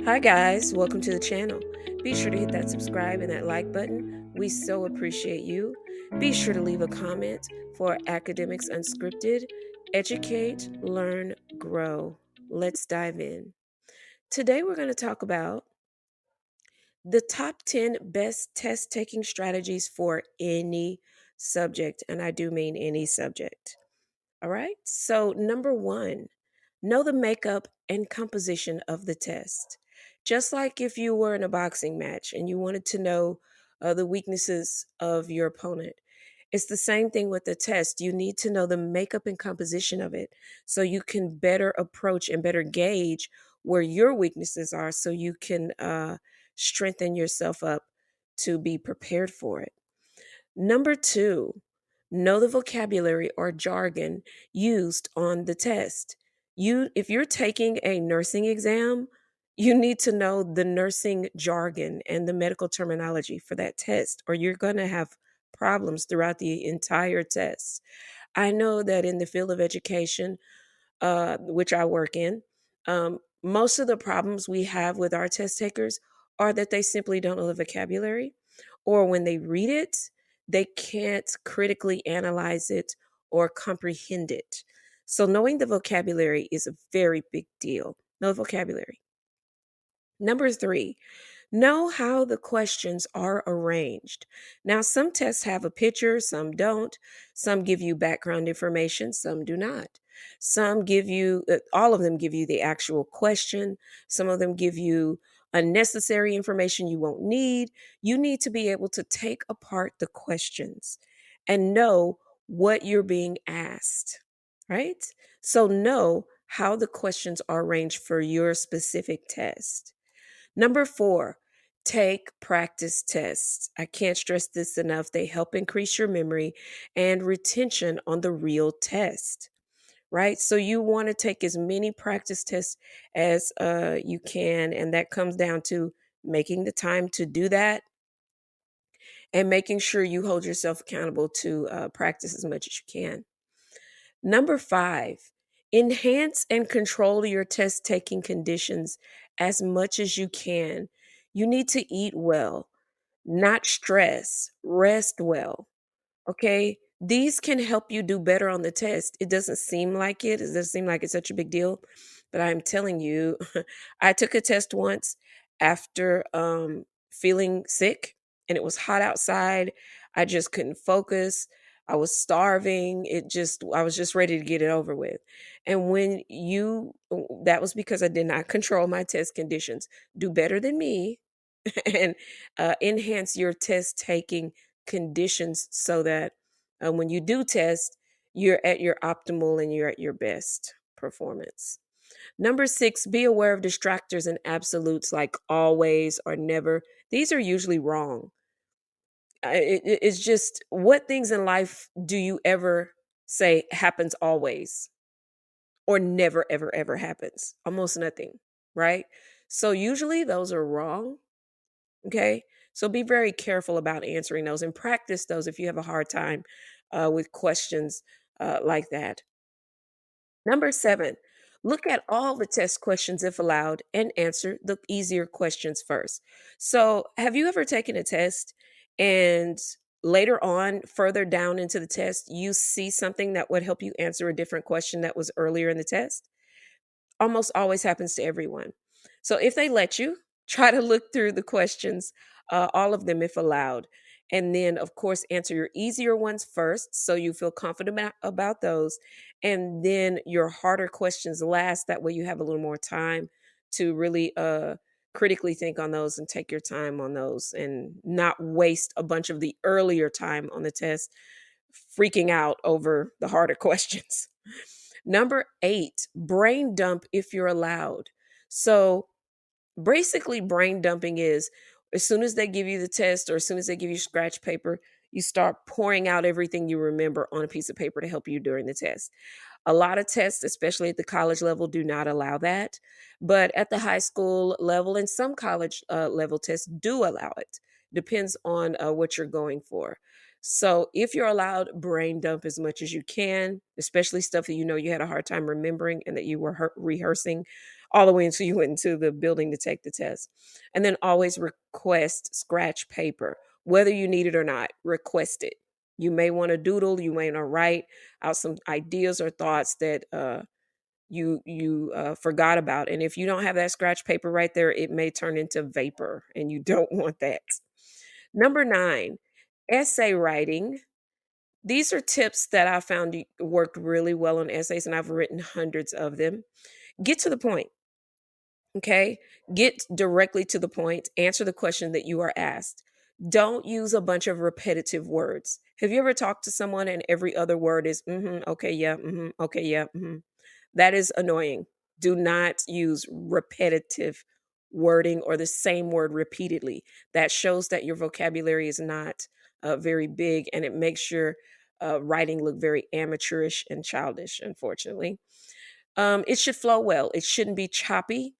Hi, guys. Welcome to the channel. Be sure to hit that subscribe and that like button. We so appreciate you. Be sure to leave a comment for Academics Unscripted. Educate, learn, grow. Let's dive in. Today, we're going to talk about the top 10 best test taking strategies for any subject. And I do mean any subject. All right. So, number one, know the makeup and composition of the test. Just like if you were in a boxing match and you wanted to know the weaknesses of your opponent, it's the same thing with the test. You need to know the makeup and composition of it so you can better approach and better gauge where your weaknesses are so you can strengthen yourself up to be prepared for it. Number two, know the vocabulary or jargon used on the test. If you're taking a nursing exam, you need to know the nursing jargon and the medical terminology for that test, or you're going to have problems throughout the entire test. I know that in the field of education, which I work in, most of the problems we have with our test takers are that they simply don't know the vocabulary, or when they read it, they can't critically analyze it or comprehend it. So, knowing the vocabulary is a very big deal. Know the vocabulary. Number three, know how the questions are arranged. Now, some tests have a picture, some don't. Some give you background information, some do not. Some give you, all of them give you the actual question. Some of them give you unnecessary information you won't need. You need to be able to take apart the questions and know what you're being asked, right? So, know how the questions are arranged for your specific test. Number four, take practice tests. I can't stress this enough. They help increase your memory and retention on the real test, right? So you want to take as many practice tests as you can. And that comes down to making the time to do that and making sure you hold yourself accountable to practice as much as you can. Number five, enhance and control your test taking conditions as much as you can. You need to eat well, not stress, rest well. Okay. These can help you do better on the test. It doesn't seem like it. It doesn't seem like it's such a big deal. But I'm telling you, I took a test once after feeling sick and it was hot outside. I just couldn't focus. I was starving. I was just ready to get it over with. And that was because I did not control my test conditions. Do better than me and enhance your test taking conditions so that when you do test, you're at your optimal and you're at your best performance. Number six, be aware of distractors and absolutes like always or never. These are usually wrong. It's just what things in life do you ever say happens always or never, ever, ever happens? Almost nothing, right? So usually those are wrong. Okay. So be very careful about answering those and practice those if you have a hard time with questions like that. Number seven, look at all the test questions if allowed and answer the easier questions first. So, have you ever taken a test and later on, further down into the test, you see something that would help you answer a different question that was earlier in the test? Almost always happens to everyone. So if they let you, try to look through the questions, all of them if allowed. And then, of course, answer your easier ones first so you feel confident about those. And then your harder questions last. That way you have a little more time to really critically think on those and take your time on those and not waste a bunch of the earlier time on the test freaking out over the harder questions. Number eight, brain dump if you're allowed. So basically, brain dumping is as soon as they give you the test or as soon as they give you scratch paper, you start pouring out everything you remember on a piece of paper to help you during the test. A lot of tests, especially at the college level, do not allow that. But at the high school level and some college level tests do allow it. Depends on what you're going for. So if you're allowed, brain dump as much as you can, especially stuff that you know you had a hard time remembering and that you were rehearsing all the way until you went into the building to take the test. And then always request scratch paper, whether you need it or not. Request it. You may want to doodle. You may want to write out some ideas or thoughts that you forgot about. And if you don't have that scratch paper right there, it may turn into vapor, and you don't want that. Number 9, essay writing. These are tips that I found worked really well on essays, and I've written hundreds of them. Get to the point. Okay. Get directly to the point. Answer the question that you are asked. Don't use a bunch of repetitive words. Have you ever talked to someone and every other word is, okay, yeah, okay, yeah, That is annoying. Do not use repetitive wording or the same word repeatedly. That shows that your vocabulary is not very big, and it makes your writing look very amateurish and childish, unfortunately. It should flow well. It shouldn't be choppy,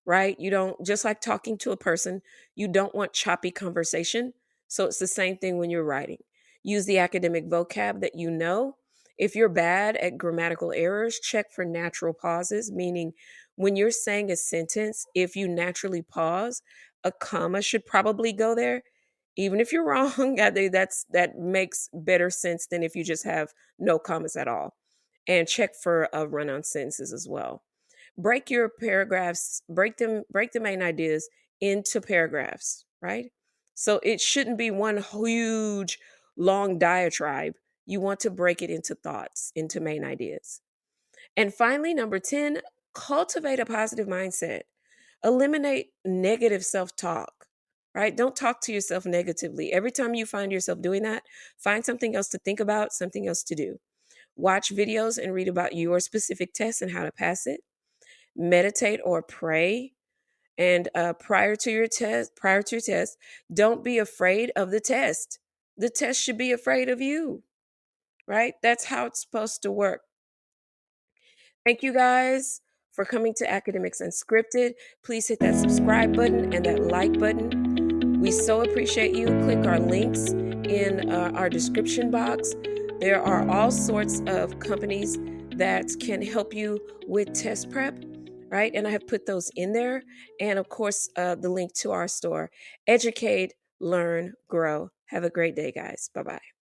right? You don't, just like talking to a person, you don't want choppy conversation. So it's the same thing when you're writing. Use the academic vocab that you know. If you're bad at grammatical errors, check for natural pauses, meaning when you're saying a sentence, if you naturally pause, a comma should probably go there. Even if you're wrong, I think that makes better sense than if you just have no commas at all. And check for run-on sentences as well. Break your paragraphs, break the main ideas into paragraphs, right? So it shouldn't be one huge long diatribe. You want to break it into thoughts, into main ideas. And finally, number 10, cultivate a positive mindset. Eliminate negative self-talk, right? Don't talk to yourself negatively. Every time you find yourself doing that, find something else to think about, something else to do. Watch videos and read about your specific test and how to pass it. Meditate or pray. And prior to your test, don't be afraid of the test. The test should be afraid of you, right? That's how it's supposed to work. Thank you guys for coming to Academics Unscripted. Please hit that subscribe button and that like button. We so appreciate you. Click our links in our description box. There are all sorts of companies that can help you with test prep, right? And I have put those in there. And of course, the link to our store. Educate, learn, grow. Have a great day, guys. Bye bye.